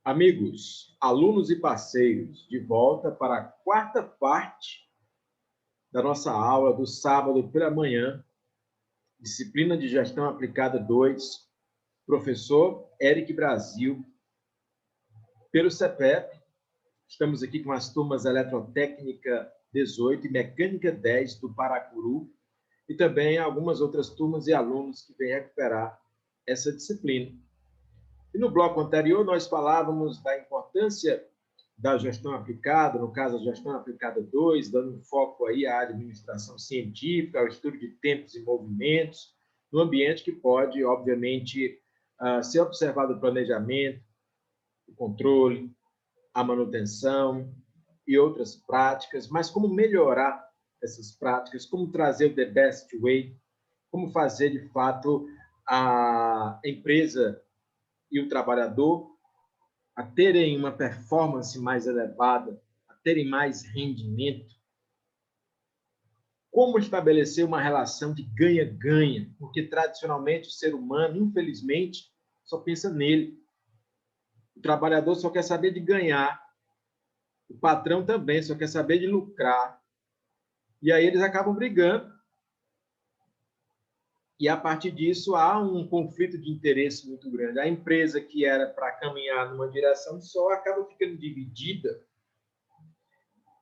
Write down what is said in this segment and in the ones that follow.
Amigos, alunos e parceiros, de volta para a quarta parte da nossa aula do sábado pela manhã, disciplina de Gestão Aplicada 2, professor Eric Brasil, pelo CEPEP. Estamos aqui com as turmas Eletrotécnica 18 e Mecânica 10 do Paracuru, e também algumas outras turmas e alunos que vêm recuperar essa disciplina. E no bloco anterior, nós falávamos da importância da gestão aplicada, no caso, a gestão aplicada 2, dando um foco aí à administração científica, ao estudo de tempos e movimentos, no ambiente que pode, obviamente, ser observado o planejamento, o controle, a manutenção e outras práticas, mas como melhorar essas práticas, como trazer o the best way, como fazer, de fato, a empresa e o trabalhador a terem uma performance mais elevada, a terem mais rendimento. Como estabelecer uma relação de ganha-ganha? Porque, tradicionalmente, o ser humano, infelizmente, só pensa nele. O trabalhador só quer saber de ganhar. O patrão também só quer saber de lucrar. E aí eles acabam brigando. E, a partir disso, há um conflito de interesse muito grande. A empresa que era para caminhar numa direção só acaba ficando dividida.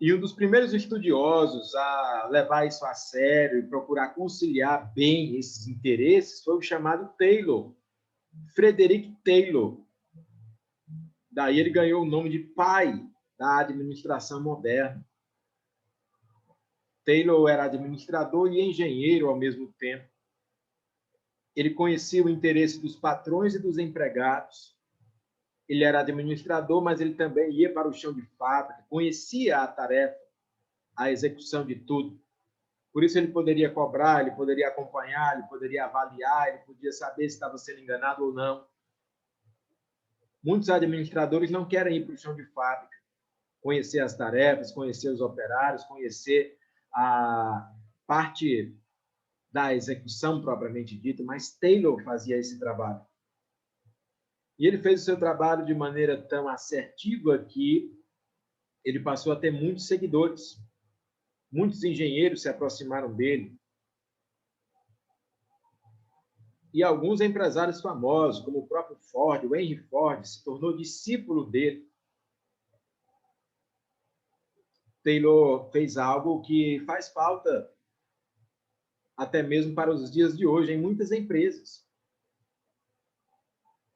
E um dos primeiros estudiosos a levar isso a sério e procurar conciliar bem esses interesses foi o chamado Taylor, Frederick Taylor. Daí ele ganhou o nome de pai da administração moderna. Taylor era administrador e engenheiro ao mesmo tempo. Ele conhecia o interesse dos patrões e dos empregados. Ele era administrador, mas ele também ia para o chão de fábrica, conhecia a tarefa, a execução de tudo. Por isso ele poderia cobrar, ele poderia acompanhar, ele poderia avaliar, ele podia saber se estava sendo enganado ou não. Muitos administradores não querem ir para o chão de fábrica, conhecer as tarefas, conhecer os operários, conhecer a parte da execução propriamente dita, mas Taylor fazia esse trabalho. E ele fez o seu trabalho de maneira tão assertiva que ele passou a ter muitos seguidores. Muitos engenheiros se aproximaram dele. E alguns empresários famosos, como o próprio Ford, o Henry Ford, se tornou discípulo dele. Taylor fez algo que faz falta até mesmo para os dias de hoje em muitas empresas.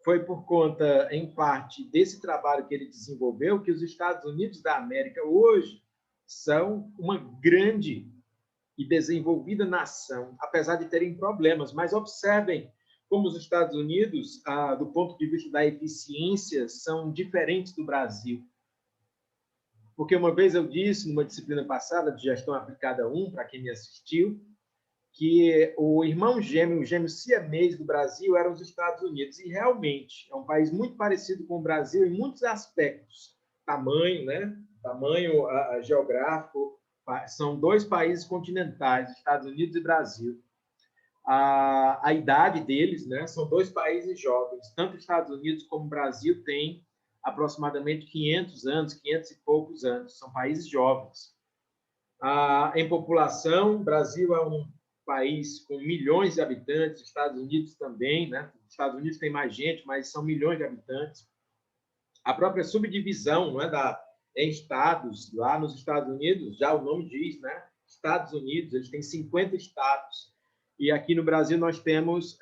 Foi por conta, em parte, desse trabalho que ele desenvolveu que os Estados Unidos da América hoje são uma grande e desenvolvida nação, apesar de terem problemas. Mas observem como os Estados Unidos, do ponto de vista da eficiência, são diferentes do Brasil. Porque uma vez eu disse, numa disciplina passada de Gestão Aplicada 1, para quem me assistiu, que o irmão gêmeo, o gêmeo siamês do Brasil eram os Estados Unidos. E realmente é um país muito parecido com o Brasil em muitos aspectos. Tamanho, né? Tamanho geográfico. São dois países continentais, Estados Unidos e Brasil. A idade deles, né? São dois países jovens. Tanto Estados Unidos como o Brasil têm aproximadamente 500 anos, 500 e poucos anos. São países jovens. Em população, o Brasil é um país com milhões de habitantes, Estados Unidos também, né? Estados Unidos tem mais gente, mas são milhões de habitantes. A própria subdivisão, não é, em estados, lá nos Estados Unidos, já o nome diz, né? Estados Unidos, eles têm 50 estados. E aqui no Brasil nós temos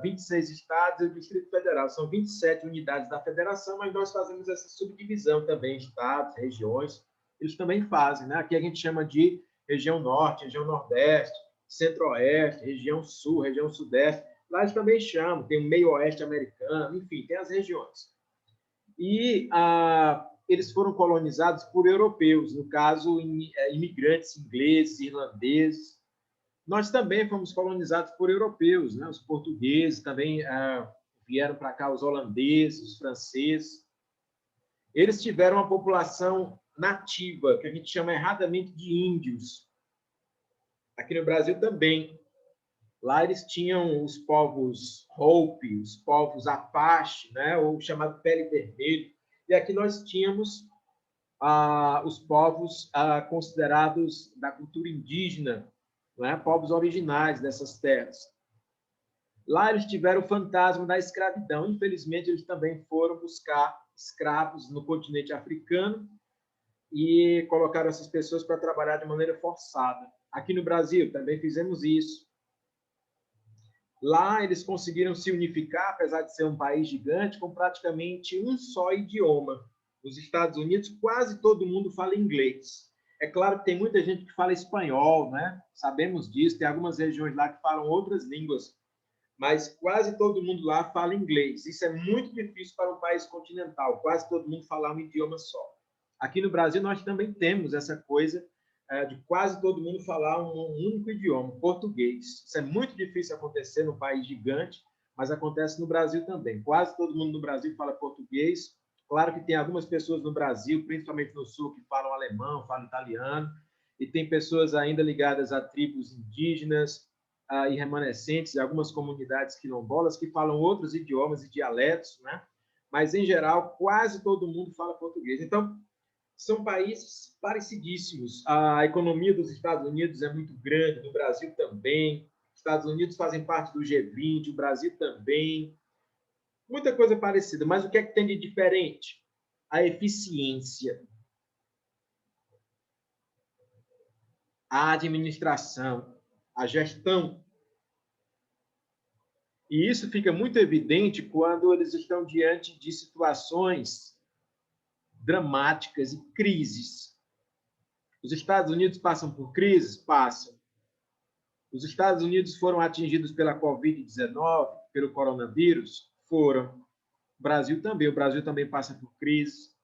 26 estados e o Distrito Federal. São 27 unidades da federação, mas nós fazemos essa subdivisão também, estados, regiões. Eles também fazem, né? Aqui a gente chama de região norte, região nordeste, centro-oeste, região sul, região sudeste. Lá eles também chamam, tem o meio-oeste americano, enfim, tem as regiões. E eles foram colonizados por europeus, no caso, imigrantes ingleses, irlandeses. Nós também fomos colonizados por europeus, né? Os portugueses também vieram para cá, os holandeses, os franceses. Eles tiveram uma população nativa, que a gente chama erradamente de índios. Aqui no Brasil também. Lá eles tinham os povos Hopi, os povos Apache, né? Ou chamado Pele Vermelho. E aqui nós tínhamos os povos considerados da cultura indígena, não é? Povos originais dessas terras. Lá eles tiveram o fantasma da escravidão. Infelizmente, eles também foram buscar escravos no continente africano e colocaram essas pessoas para trabalhar de maneira forçada. Aqui no Brasil também fizemos isso. Lá eles conseguiram se unificar, apesar de ser um país gigante, com praticamente um só idioma. Nos Estados Unidos, quase todo mundo fala inglês. É claro que tem muita gente que fala espanhol, né? Sabemos disso, tem algumas regiões lá que falam outras línguas, mas quase todo mundo lá fala inglês. Isso é muito difícil para um país continental, quase todo mundo falar um idioma só. Aqui no Brasil, nós também temos essa coisa de quase todo mundo falar um único idioma, português. Isso é muito difícil acontecer num país gigante, mas acontece no Brasil também. Quase todo mundo no Brasil fala português. Claro que tem algumas pessoas no Brasil, principalmente no Sul, que falam alemão, falam italiano, e tem pessoas ainda ligadas a tribos indígenas e remanescentes, algumas comunidades quilombolas que falam outros idiomas e dialetos, né? Mas, em geral, quase todo mundo fala português. Então, são países parecidíssimos. A economia dos Estados Unidos é muito grande, do Brasil também. Os Estados Unidos fazem parte do G20, o Brasil também. Muita coisa parecida, mas o que é que tem de diferente? A eficiência, a administração, a gestão. E isso fica muito evidente quando eles estão diante de situações dramáticas e crises. Os Estados Unidos passam por crises? Passam. Os Estados Unidos foram atingidos pela Covid-19, pelo coronavírus? Foram. O Brasil também passa por crises.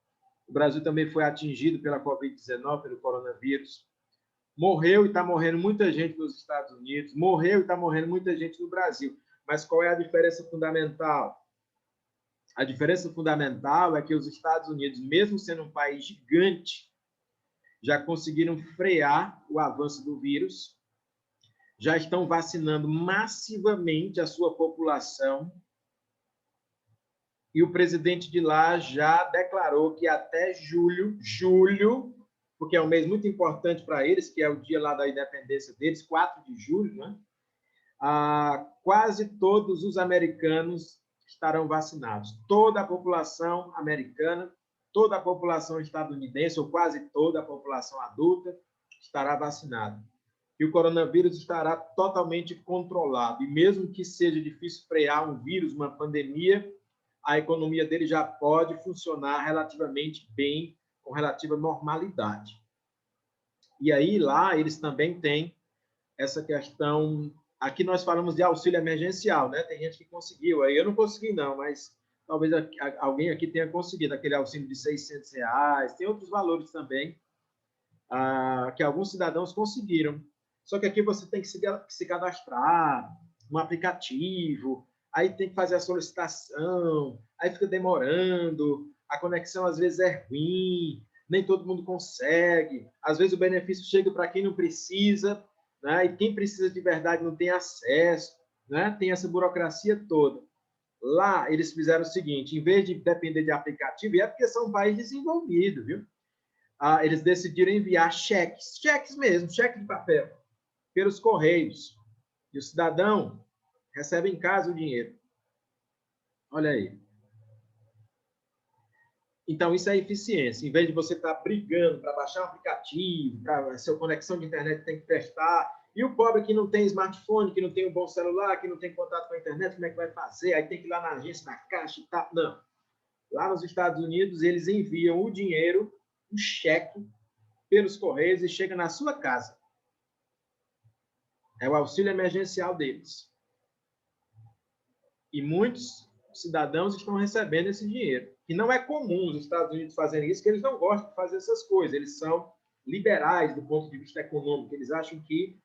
O Brasil também foi atingido pela Covid-19, pelo coronavírus. Morreu e está morrendo muita gente nos Estados Unidos, morreu e está morrendo muita gente no Brasil. Mas qual é a diferença fundamental? A diferença fundamental é que os Estados Unidos, mesmo sendo um país gigante, já conseguiram frear o avanço do vírus, já estão vacinando massivamente a sua população, e o presidente de lá já declarou que até julho, porque é um mês muito importante para eles, que é o dia lá da independência deles, 4 de julho, né? Quase todos os americanos estarão vacinados. Toda a população americana, toda a população estadunidense, ou quase toda a população adulta, estará vacinada. E o coronavírus estará totalmente controlado. E mesmo que seja difícil frear um vírus, uma pandemia, a economia dele já pode funcionar relativamente bem, com relativa normalidade. E aí, lá, eles também têm essa questão. Aqui nós falamos de auxílio emergencial, né? Tem gente que conseguiu. Aí eu não consegui, não, mas talvez alguém aqui tenha conseguido aquele auxílio de R$ 600. Tem outros valores também que alguns cidadãos conseguiram. Só que aqui você tem que se cadastrar no aplicativo, aí tem que fazer a solicitação, aí fica demorando, a conexão às vezes é ruim, nem todo mundo consegue, às vezes o benefício chega para quem não precisa, né? E quem precisa de verdade não tem acesso, né? Tem essa burocracia toda. Lá, eles fizeram o seguinte, em vez de depender de aplicativo, e é porque são um país desenvolvido, viu? Eles decidiram enviar cheques mesmo, cheque de papel, pelos correios. E o cidadão recebe em casa o dinheiro. Olha aí. Então, isso é eficiência. Em vez de você estar brigando para baixar um aplicativo, para a sua conexão de internet tem que prestar, e o pobre que não tem smartphone, que não tem um bom celular, que não tem contato com a internet, como é que vai fazer? Aí tem que ir lá na agência, na caixa e tal. Não. Lá nos Estados Unidos, eles enviam o dinheiro, o cheque, pelos correios e chega na sua casa. É o auxílio emergencial deles. E muitos cidadãos estão recebendo esse dinheiro. E não é comum os Estados Unidos fazerem isso, porque eles não gostam de fazer essas coisas. Eles são liberais do ponto de vista econômico. Eles acham que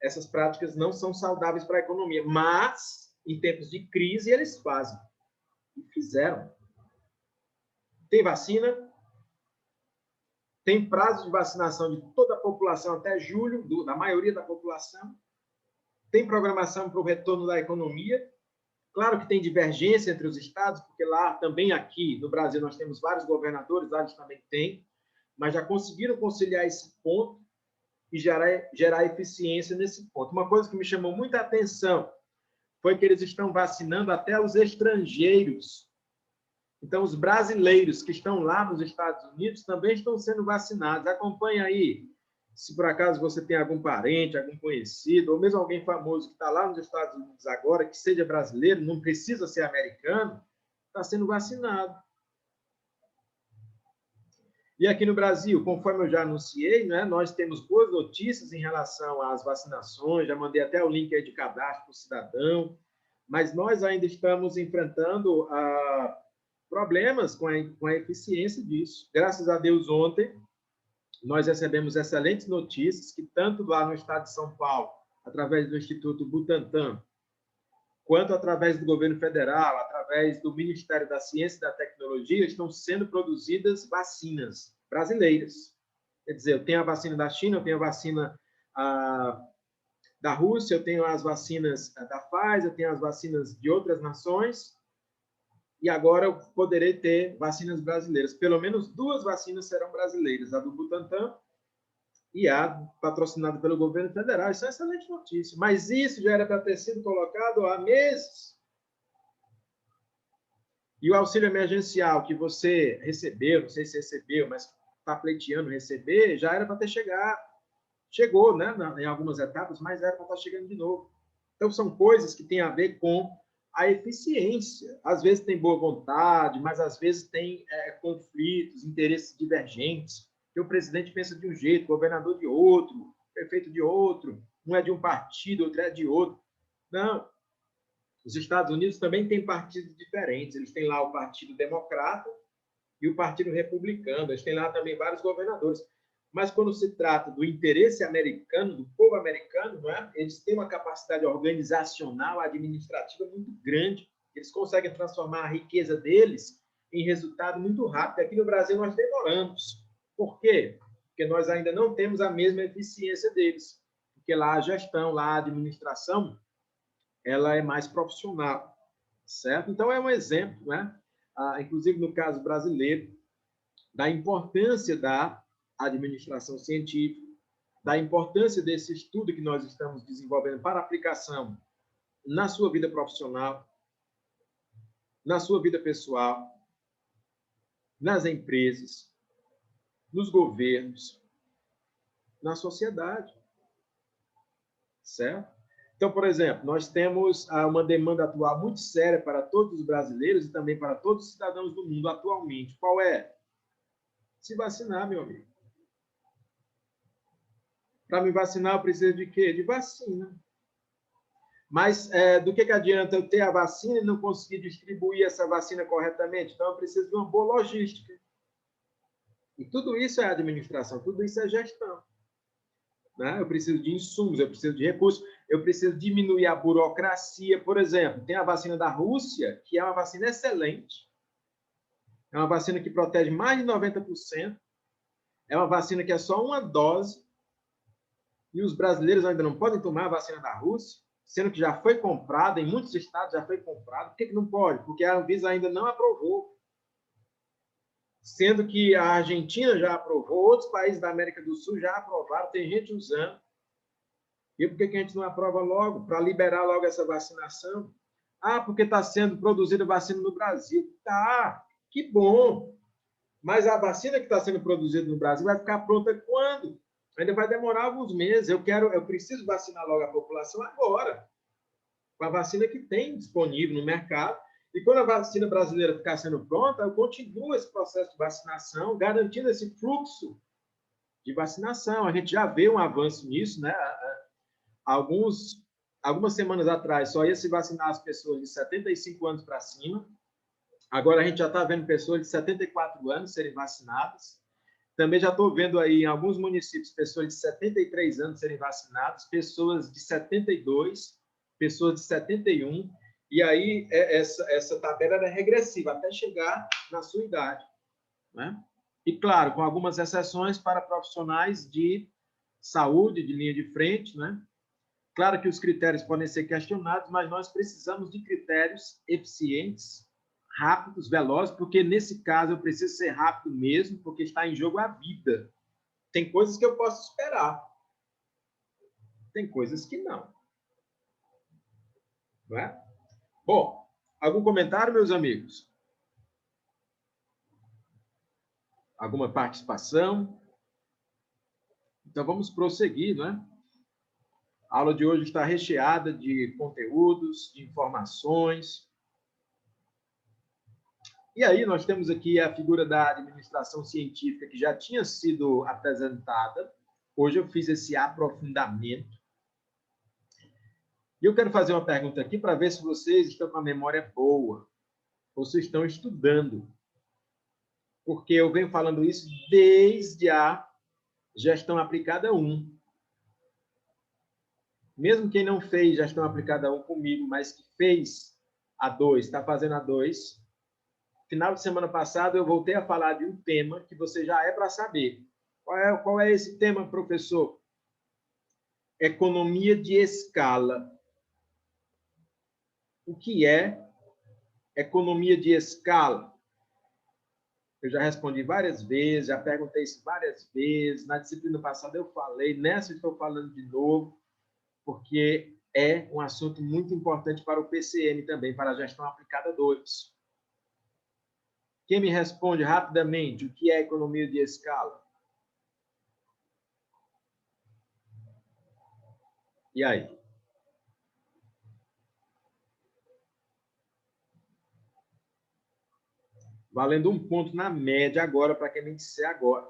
essas práticas não são saudáveis para a economia. Mas, em tempos de crise, eles fazem. E fizeram. Tem vacina, tem prazo de vacinação de toda a população até julho, da maioria da população. Tem programação para o retorno da economia. Claro que tem divergência entre os estados, porque lá também, aqui no Brasil, nós temos vários governadores, lá eles também têm, mas já conseguiram conciliar esse ponto e gerar eficiência nesse ponto. Uma coisa que me chamou muita atenção foi que eles estão vacinando até os estrangeiros. Então, os brasileiros que estão lá nos Estados Unidos também estão sendo vacinados. Acompanhe aí, se por acaso você tem algum parente, algum conhecido, ou mesmo alguém famoso que está lá nos Estados Unidos agora, que seja brasileiro, não precisa ser americano, está sendo vacinado. E aqui no Brasil, conforme eu já anunciei, né, nós temos boas notícias em relação às vacinações, já mandei até o link aí de cadastro para o cidadão, mas nós ainda estamos enfrentando problemas com a eficiência disso. Graças a Deus, ontem, nós recebemos excelentes notícias que tanto lá no estado de São Paulo, através do Instituto Butantan, quanto através do governo federal, através do Ministério da Ciência e da Tecnologia, estão sendo produzidas vacinas brasileiras. Quer dizer, eu tenho a vacina da China, eu tenho a vacina da Rússia, eu tenho as vacinas da Pfizer, eu tenho as vacinas de outras nações, e agora eu poderei ter vacinas brasileiras. Pelo menos 2 vacinas serão brasileiras, a do Butantan e a patrocinada pelo governo federal. Isso é uma excelente notícia. Mas isso já era para ter sido colocado há meses. E o auxílio emergencial que você recebeu, não sei se recebeu, mas está pleiteando receber, já era para ter chegado. Chegou, né, em algumas etapas, mas era para estar chegando de novo. Então, são coisas que têm a ver com a eficiência. Às vezes tem boa vontade, mas às vezes tem conflitos, interesses divergentes, que o presidente pensa de um jeito, o governador de outro, o prefeito de outro, um é de um partido, outro é de outro. Não. Os Estados Unidos também têm partidos diferentes. Eles têm lá o Partido Democrata e o Partido Republicano. Eles têm lá também vários governadores. Mas quando se trata do interesse americano, do povo americano, não é? Eles têm uma capacidade organizacional, administrativa muito grande. Eles conseguem transformar a riqueza deles em resultado muito rápido. Aqui no Brasil nós demoramos. Por quê? Porque nós ainda não temos a mesma eficiência deles. Porque lá a gestão, lá a administração, ela é mais profissional, certo? Então é um exemplo, né? Inclusive no caso brasileiro, da importância da administração científica, da importância desse estudo que nós estamos desenvolvendo para aplicação na sua vida profissional, na sua vida pessoal, nas empresas, nos governos, na sociedade, certo? Então, por exemplo, nós temos uma demanda atual muito séria para todos os brasileiros e também para todos os cidadãos do mundo atualmente. Qual é? Se vacinar, meu amigo. Para me vacinar, eu preciso de quê? De vacina. Mas do que adianta eu ter a vacina e não conseguir distribuir essa vacina corretamente? Então, eu preciso de uma boa logística. E tudo isso é administração, tudo isso é gestão. Né? Eu preciso de insumos, eu preciso de recursos, eu preciso diminuir a burocracia. Por exemplo, tem a vacina da Rússia, que é uma vacina excelente. É uma vacina que protege mais de 90%. É uma vacina que é só uma dose. E os brasileiros ainda não podem tomar a vacina da Rússia, sendo que já foi comprada, em muitos estados já foi comprada. Por que não pode? Porque a Anvisa ainda não aprovou. Sendo que a Argentina já aprovou, outros países da América do Sul já aprovaram, tem gente usando. E por que a gente não aprova logo? Para liberar logo essa vacinação? Porque está sendo produzida vacina no Brasil. Tá, que bom. Mas a vacina que está sendo produzida no Brasil vai ficar pronta quando? Ainda vai demorar alguns meses. Eu preciso vacinar logo a população agora, com a vacina que tem disponível no mercado. E quando a vacina brasileira ficar sendo pronta, eu continuo esse processo de vacinação, garantindo esse fluxo de vacinação. A gente já vê um avanço nisso, né? Algumas semanas atrás, só ia se vacinar as pessoas de 75 anos para cima. Agora a gente já está vendo pessoas de 74 anos serem vacinadas. Também já estou vendo aí em alguns municípios pessoas de 73 anos serem vacinadas, pessoas de 72, pessoas de 71. E aí essa tabela é regressiva até chegar na sua idade, né? E claro, com algumas exceções para profissionais de saúde, de linha de frente, né? Claro que os critérios podem ser questionados, mas nós precisamos de critérios eficientes, rápidos, velozes, porque nesse caso eu preciso ser rápido mesmo, porque está em jogo a vida. Tem coisas que eu posso esperar. Tem coisas que não. Não é? Bom, algum comentário, meus amigos? Alguma participação? Então, vamos prosseguir, não é? A aula de hoje está recheada de conteúdos, de informações. E aí, nós temos aqui a figura da administração científica, que já tinha sido apresentada. Hoje eu fiz esse aprofundamento. E eu quero fazer uma pergunta aqui para ver se vocês estão com a memória boa, ou se estão estudando. Porque eu venho falando isso desde a gestão aplicada 1. Mesmo quem não fez gestão aplicada 1 comigo, mas que fez a 2, está fazendo a 2, final de semana passado eu voltei a falar de um tema que você já é para saber. Qual é esse tema, professor? Economia de escala. O que é economia de escala? Eu já respondi várias vezes, já perguntei isso várias vezes. Na disciplina passada eu falei, nessa estou falando de novo, porque é um assunto muito importante para o PCM também, para a gestão aplicada 2. Quem me responde rapidamente o que é economia de escala? E aí? Valendo um ponto na média agora, para quem me disser agora.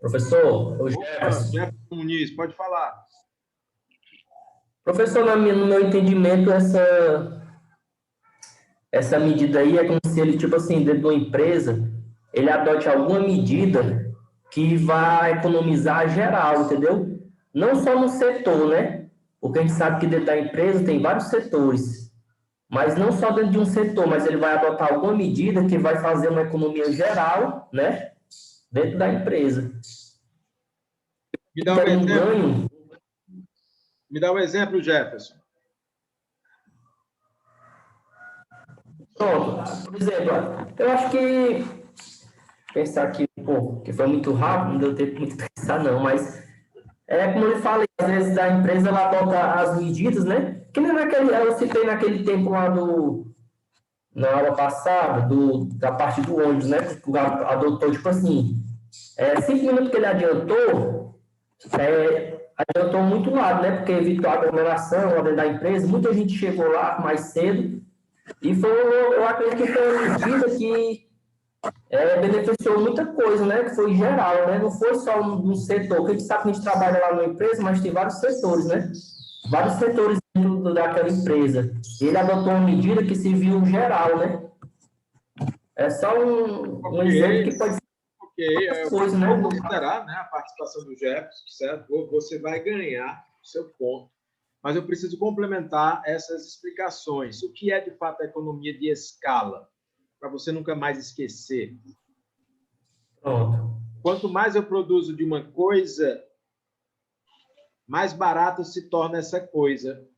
Professor, o Jefferson. Jefferson Muniz, pode falar. Professor, no meu entendimento, essa medida aí é como se ele, tipo assim, dentro de uma empresa, ele adote alguma medida que vai economizar geral, entendeu? Não só no setor, né? Porque a gente sabe que dentro da empresa tem vários setores. Mas não só dentro de um setor, mas ele vai adotar alguma medida que vai fazer uma economia geral, né? Dentro da empresa. Me dá um exemplo. Me dá um exemplo, Jefferson. Pronto. Por exemplo, eu acho que pensar aqui, pô, que foi muito rápido, não deu tempo muito de pensar, não, mas como eu falei, às vezes a empresa ela adota as medidas, né? Que nem eu citei naquele tempo lá na aula passada, da parte do ônibus, né? Que o adotou, tipo assim, 5 minutos que ele adiantou muito lado, né? Porque evitou a aglomeração lá dentro da empresa, muita gente chegou lá mais cedo, e eu acredito que foi uma medida que beneficiou muita coisa, né? Que foi geral, né? Não foi só um setor, porque a gente sabe que a gente trabalha lá numa empresa, mas tem vários setores, né? Vários setores dentro daquela empresa. Ele adotou uma medida que se viu geral, né? É só um exemplo que pode ser. Ok, coisa, né? Vou considerar, né, a participação do Jefferson, certo? Você vai ganhar o seu ponto. Mas eu preciso complementar essas explicações. O que é, de fato, a economia de escala? Para você nunca mais esquecer. Pronto. Quanto mais eu produzo de uma coisa, mais barato se torna essa coisa.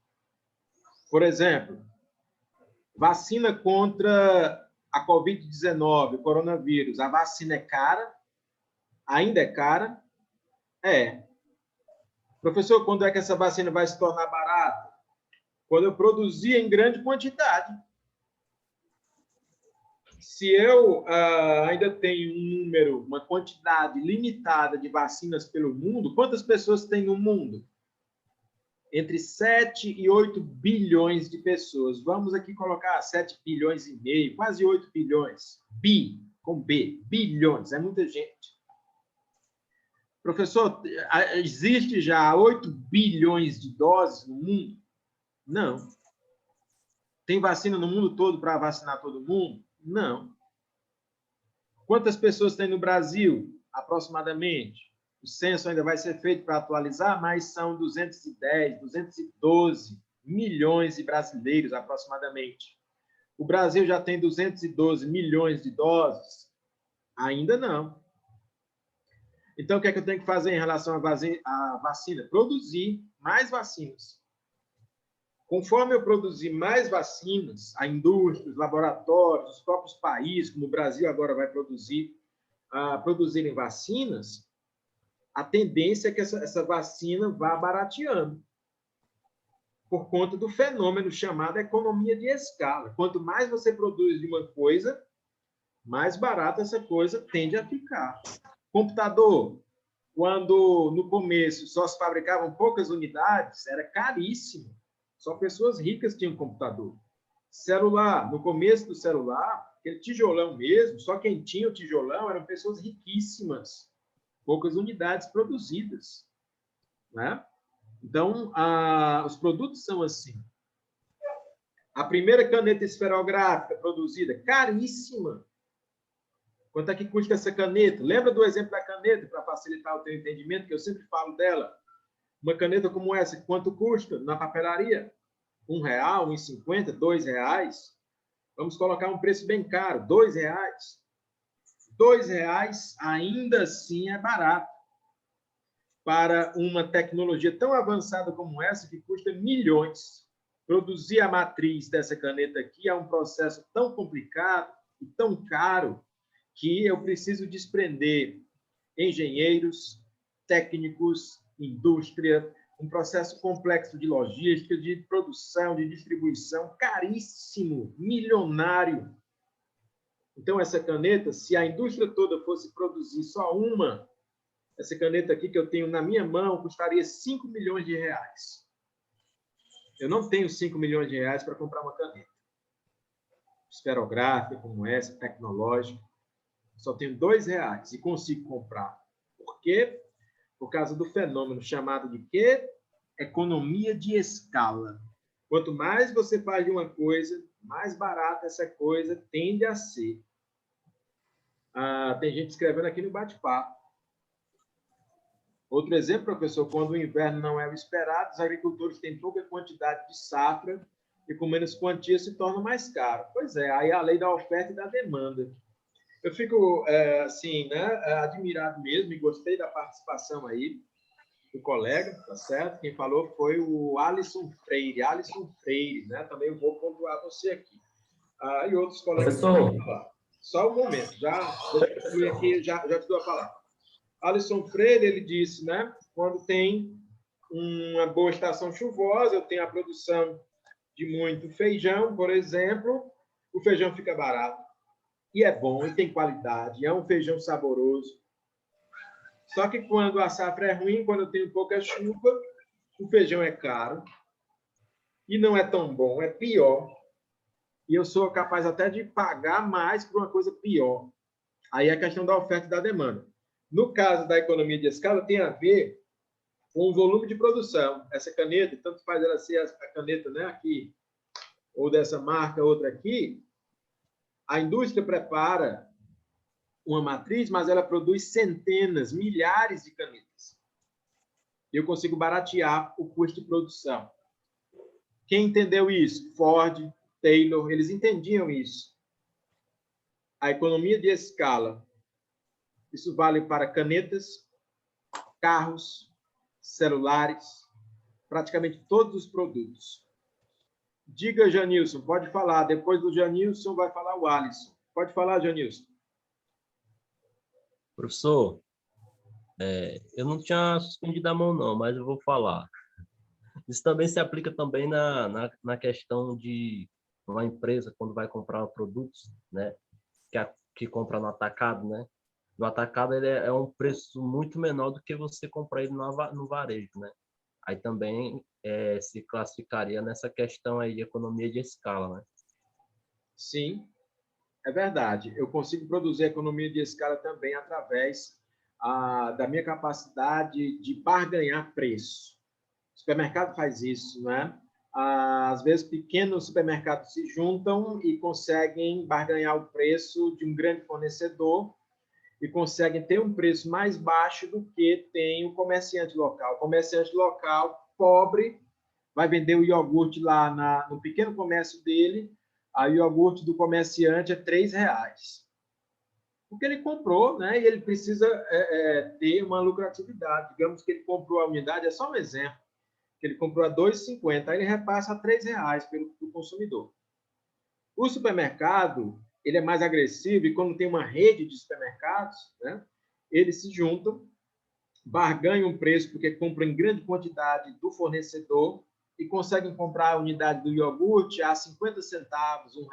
Por exemplo, vacina contra a Covid-19, o coronavírus. A vacina é cara? Ainda é cara? É. Professor, quando é que essa vacina vai se tornar barata? Quando eu produzir em grande quantidade. Se eu ainda tenho um número, uma quantidade limitada de vacinas pelo mundo, quantas pessoas tem no mundo? Entre 7 e 8 bilhões de pessoas. Vamos aqui colocar 7 bilhões e meio, quase 8 bilhões. Com B, bilhões, é muita gente. Professor, existe já 8 bilhões de doses no mundo? Não. Tem vacina no mundo todo para vacinar todo mundo? Não. Quantas pessoas tem no Brasil, aproximadamente? O censo ainda vai ser feito para atualizar, mas são 210, 212 milhões de brasileiros, aproximadamente. O Brasil já tem 212 milhões de doses? Ainda não. Então, o que é que eu tenho que fazer em relação à vacina? Produzir mais vacinas. Conforme eu produzir mais vacinas, a indústria, os laboratórios, os próprios países, como o Brasil agora vai produzirem vacinas, a tendência é que essa vacina vá barateando, por conta do fenômeno chamado economia de escala. Quanto mais você produz de uma coisa, mais barata essa coisa tende a ficar. Computador, quando no começo só se fabricavam poucas unidades, era caríssimo. Só pessoas ricas tinham computador. Celular, no começo do celular, aquele tijolão mesmo, só quem tinha o tijolão eram pessoas riquíssimas. Poucas unidades produzidas, né? Então, os produtos são assim. A primeira caneta esferográfica produzida, caríssima. Quanto é que custa essa caneta? Lembra do exemplo da caneta, para facilitar o teu entendimento, que eu sempre falo dela? Uma caneta como essa, quanto custa na papelaria? R$1, R$1,50, R$2. Vamos colocar um preço bem caro, R$2. R$2 ainda assim é barato para uma tecnologia tão avançada como essa, que custa milhões. Produzir a matriz dessa caneta aqui é um processo tão complicado e tão caro que eu preciso desprender engenheiros, técnicos, indústria, um processo complexo de logística, de produção, de distribuição, caríssimo, milionário. Então, essa caneta, se a indústria toda fosse produzir só uma, essa caneta aqui que eu tenho na minha mão custaria R$5 milhões. Eu não tenho R$5 milhões para comprar uma caneta esferográfica como essa, tecnológica. Só tenho R$2 e consigo comprar. Por quê? Por causa do fenômeno chamado de quê? Economia de escala. Quanto mais você faz de uma coisa, mais barata essa coisa tende a ser. Tem gente escrevendo aqui no bate-papo. Outro exemplo, professor, quando o inverno não é o esperado, os agricultores têm pouca quantidade de safra e com menos quantia se torna mais caro. Pois é, aí a lei da oferta e da demanda. Eu fico, assim, né, admirado mesmo e gostei da participação aí do colega, tá certo? Quem falou foi o Alisson Freire, né? Também eu vou pontuar você aqui. E outros colegas Professor, falar. Só um momento, deixa eu concluir aqui, já te dou a palavra. Alisson Freire, ele disse, né? Quando tem uma boa estação chuvosa, eu tenho a produção de muito feijão, por exemplo, o feijão fica barato. E é bom, e tem qualidade, é um feijão saboroso. Só que quando a safra é ruim, quando eu tenho pouca chuva, o feijão é caro e não é tão bom, é pior. E eu sou capaz até de pagar mais por uma coisa pior. Aí é a questão da oferta e da demanda. No caso da economia de escala, tem a ver com o volume de produção. Essa caneta, tanto faz ela ser a caneta, né, aqui, ou dessa marca, outra aqui, a indústria prepara uma matriz, mas ela produz centenas, milhares de canetas. Eu consigo baratear o custo de produção. Quem entendeu isso? Ford, Taylor, eles entendiam isso. A economia de escala. Isso vale para canetas, carros, celulares, praticamente todos os produtos. Diga, Janilson, pode falar. Depois do Janilson, vai falar o Alisson. Pode falar, Janilson. Professor, eu não tinha suspendido a mão, não, mas eu vou falar. Isso também se aplica também na questão de uma empresa, quando vai comprar produtos, né, que compra no atacado, né? No atacado ele é um preço muito menor do que você comprar ele no varejo, né? Aí também se classificaria nessa questão aí de economia de escala, né? Sim, é verdade. Eu consigo produzir economia de escala também através da minha capacidade de barganhar preço. O supermercado faz isso, né? Às vezes, pequenos supermercados se juntam e conseguem barganhar o preço de um grande fornecedor e conseguem ter um preço mais baixo do que tem o comerciante local. O comerciante local, pobre, vai vender o iogurte lá no pequeno comércio dele, aí o iogurte do comerciante é R$3. Porque ele comprou, né? E ele precisa ter uma lucratividade. Digamos que ele comprou a unidade, é só um exemplo. que ele comprou a R$ 2,50, aí ele repassa a R$ 3,00 pelo consumidor. O supermercado, ele é mais agressivo, e quando tem uma rede de supermercados, né, eles se juntam, barganham um preço porque compram em grande quantidade do fornecedor e conseguem comprar a unidade do iogurte a 50 centavos, R$ 1,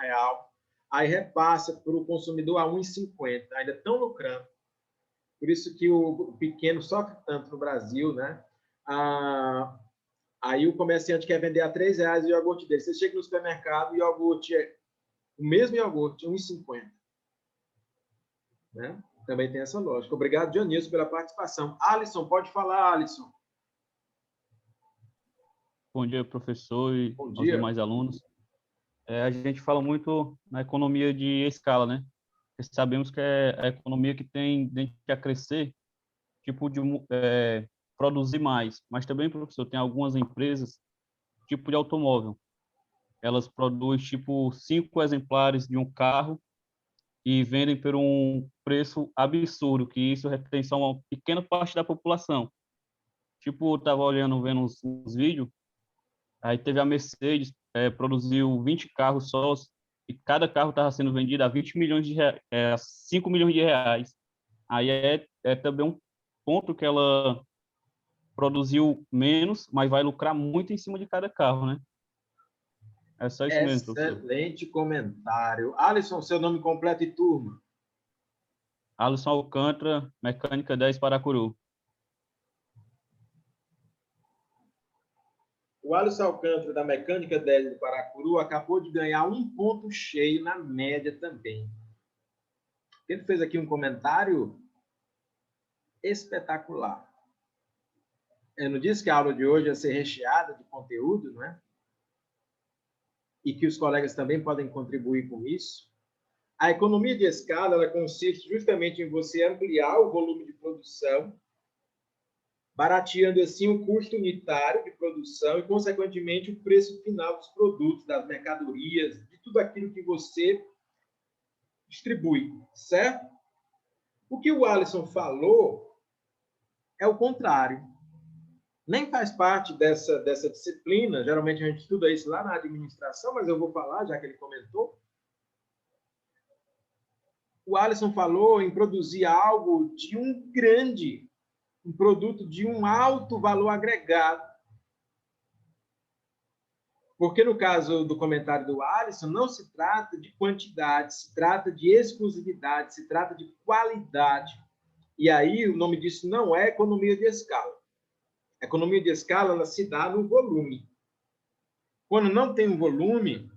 aí repassa para o consumidor a R$ 1,50, ainda estão lucrando. Por isso que o pequeno sofre tanto no Brasil, né? Aí o comerciante quer vender a R$ 3,00 o iogurte dele. Você chega no supermercado, o iogurte o mesmo iogurte, R$ 1,50. Né? Também tem essa lógica. Obrigado, Dionísio, pela participação. Alisson, pode falar, Alisson. Bom dia, professor e Bom aos dia. demais alunos. A gente fala muito na economia de escala, né? Porque sabemos que é a economia que tem a crescer, tipo de produzir mais. Mas também, professor, tem algumas empresas, tipo de automóvel. Elas produzem, tipo, 5 exemplares de um carro e vendem por um preço absurdo, que isso retém só uma pequena parte da população. Tipo, eu estava olhando, vendo uns vídeos, aí teve a Mercedes, produziu 20 carros só, e cada carro estava sendo vendido a 20 milhões de reais, 5 milhões de reais. Aí é também um ponto que ela produziu menos, mas vai lucrar muito em cima de cada carro, né? É só isso mesmo, professor. Excelente comentário. Alisson, seu nome completo e turma. Alisson Alcântara, Mecânica 10 Paracuru. O Alisson Alcântara, da Mecânica 10 do Paracuru, acabou de ganhar um ponto cheio na média também. Ele fez aqui um comentário espetacular. Eu não disse que a aula de hoje ia ser recheada de conteúdo, não é? E que os colegas também podem contribuir com isso. A economia de escala, ela consiste justamente em você ampliar o volume de produção, barateando assim o custo unitário de produção e, consequentemente, o preço final dos produtos, das mercadorias, de tudo aquilo que você distribui, certo? O que o Alisson falou é o contrário. Nem faz parte dessa disciplina, geralmente a gente estuda isso lá na administração, mas eu vou falar, já que ele comentou. O Alisson falou em produzir algo de um produto de um alto valor agregado. Porque no caso do comentário do Alisson, não se trata de quantidade, se trata de exclusividade, se trata de qualidade. E aí o nome disso não é economia de escala. A economia de escala, ela se dá no volume. Quando não tem um volume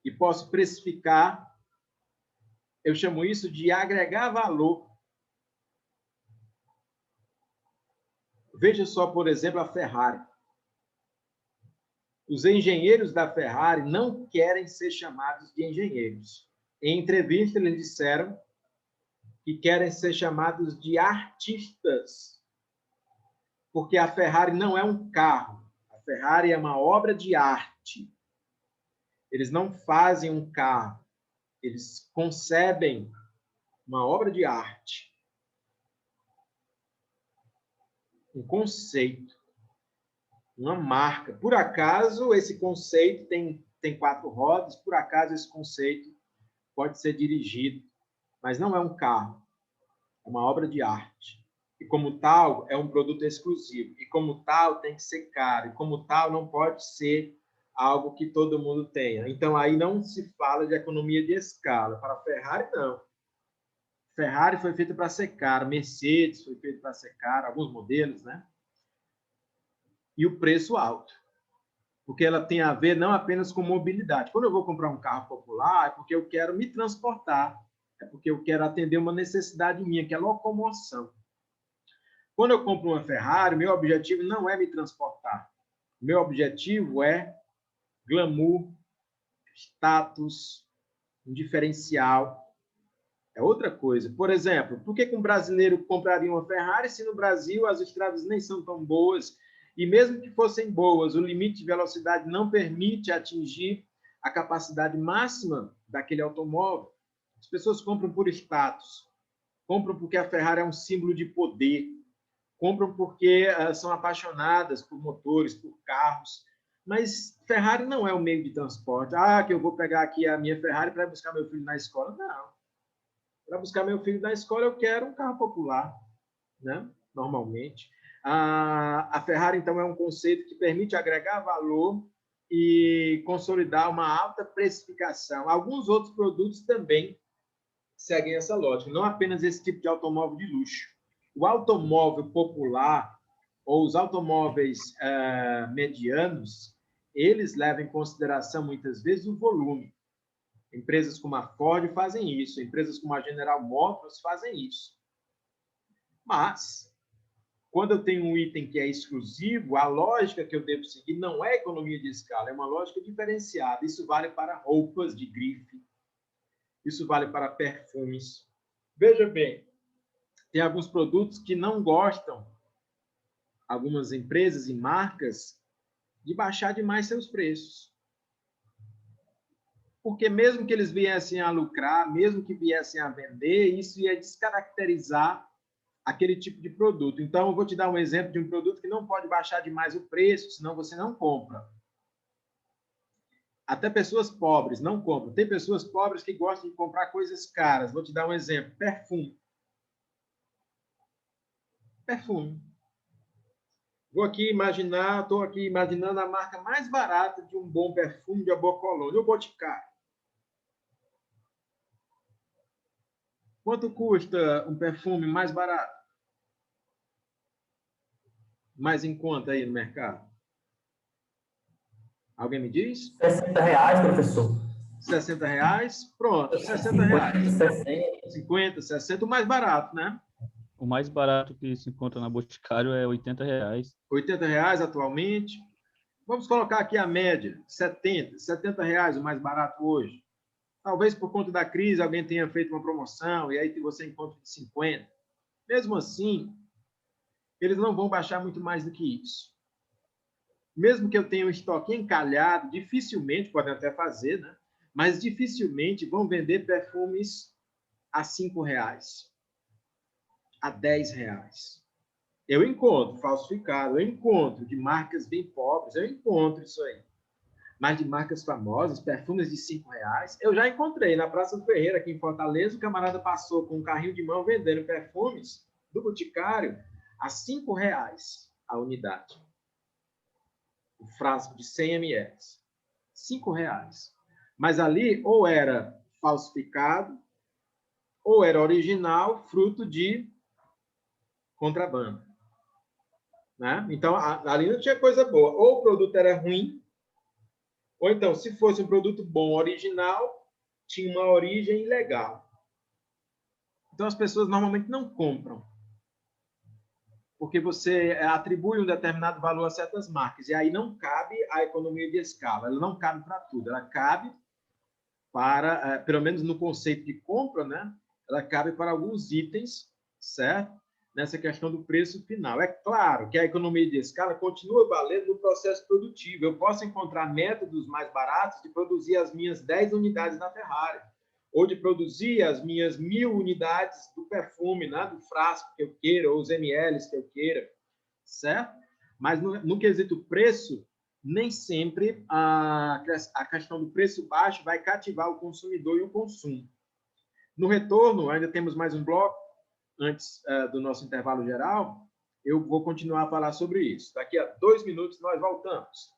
e posso precificar, eu chamo isso de agregar valor. Veja só, por exemplo, a Ferrari. Os engenheiros da Ferrari não querem ser chamados de engenheiros. Em entrevista, eles disseram que querem ser chamados de artistas, porque a Ferrari não é um carro. A Ferrari é uma obra de arte. Eles não fazem um carro. Eles concebem uma obra de arte. Um conceito. Uma marca. Por acaso, esse conceito tem 4 rodas, por acaso esse conceito pode ser dirigido, mas não é um carro. É uma obra de arte. E como tal, é um produto exclusivo. E como tal, tem que ser caro. E como tal, não pode ser algo que todo mundo tenha. Então, aí não se fala de economia de escala. Para a Ferrari, não. Ferrari foi feita para ser cara. Mercedes foi feita para ser cara. Alguns modelos, né? E o preço alto. Porque ela tem a ver não apenas com mobilidade. Quando eu vou comprar um carro popular, é porque eu quero me transportar. É porque eu quero atender uma necessidade minha, que é locomoção. Quando eu compro uma Ferrari, meu objetivo não é me transportar. Meu objetivo é glamour, status, um diferencial. É outra coisa. Por exemplo, por que um brasileiro compraria uma Ferrari se no Brasil as estradas nem são tão boas? E mesmo que fossem boas, o limite de velocidade não permite atingir a capacidade máxima daquele automóvel. As pessoas compram por status. Compram porque a Ferrari é um símbolo de poder. compram porque são apaixonadas por motores, por carros, mas Ferrari não é o meio de transporte. Ah, que eu vou pegar aqui a minha Ferrari para buscar meu filho na escola. Não. Para buscar meu filho na escola, eu quero um carro popular, né? Normalmente. A Ferrari, então, é um conceito que permite agregar valor e consolidar uma alta precificação. Alguns outros produtos também seguem essa lógica, não apenas esse tipo de automóvel de luxo. O automóvel popular ou os automóveis medianos, eles levam em consideração, muitas vezes, o volume. Empresas como a Ford fazem isso, empresas como a General Motors fazem isso. Mas, quando eu tenho um item que é exclusivo, a lógica que eu devo seguir não é economia de escala, é uma lógica diferenciada. Isso vale para roupas de grife, isso vale para perfumes. Veja bem, tem alguns produtos que não gostam, algumas empresas e marcas, de baixar demais seus preços. Porque mesmo que eles viessem a lucrar, mesmo que viessem a vender, isso ia descaracterizar aquele tipo de produto. Então, eu vou te dar um exemplo de um produto que não pode baixar demais o preço, senão você não compra. Até pessoas pobres não compram. Tem pessoas pobres que gostam de comprar coisas caras. Vou te dar um exemplo. Perfume. Perfume. Vou aqui imaginar, estou aqui imaginando a marca mais barata de um bom perfume, de uma boa colônia, o Boticário. Quanto custa um perfume mais barato? Mais em conta aí no mercado? Alguém me diz? R$ 60, professor. R$60? Pronto, R$60. 60. 50, 60, o mais barato, né? O mais barato que se encontra na Boticário é R$80. R$80 atualmente. Vamos colocar aqui a média, R$70 o mais barato hoje. Talvez por conta da crise alguém tenha feito uma promoção e aí você encontra de 50. Mesmo assim, eles não vão baixar muito mais do que isso. Mesmo que eu tenha um estoque encalhado, dificilmente, podem até fazer, né? Mas dificilmente vão vender perfumes a R$5, a R$10. Eu encontro falsificado, eu encontro de marcas bem pobres, eu encontro isso aí. Mas de marcas famosas, perfumes de R$5, eu já encontrei. Na Praça do Ferreira, aqui em Fortaleza, o camarada passou com um carrinho de mão vendendo perfumes do Boticário a R$5 a unidade. O frasco de 100 ml. R$5. Mas ali ou era falsificado, ou era original, fruto de contrabando. Né? Então, ali não tinha coisa boa. Ou o produto era ruim, ou então, se fosse um produto bom, original, tinha uma origem ilegal. Então, as pessoas normalmente não compram. Porque você atribui um determinado valor a certas marcas. E aí não cabe a economia de escala. Ela não cabe para tudo. Ela cabe para, pelo menos no conceito de compra, né? Ela cabe para alguns itens, certo? Nessa questão do preço final. É claro que a economia de escala continua valendo no processo produtivo. Eu posso encontrar métodos mais baratos de produzir as minhas 10 unidades da Ferrari, ou de produzir as minhas 1000 unidades do perfume, né? Do frasco que eu queira, ou os ml que eu queira, certo? Mas no quesito preço, nem sempre a questão do preço baixo vai cativar o consumidor e o consumo. No retorno, ainda temos mais um bloco, antes do nosso intervalo geral, eu vou continuar a falar sobre isso. Daqui a 2 minutos nós voltamos.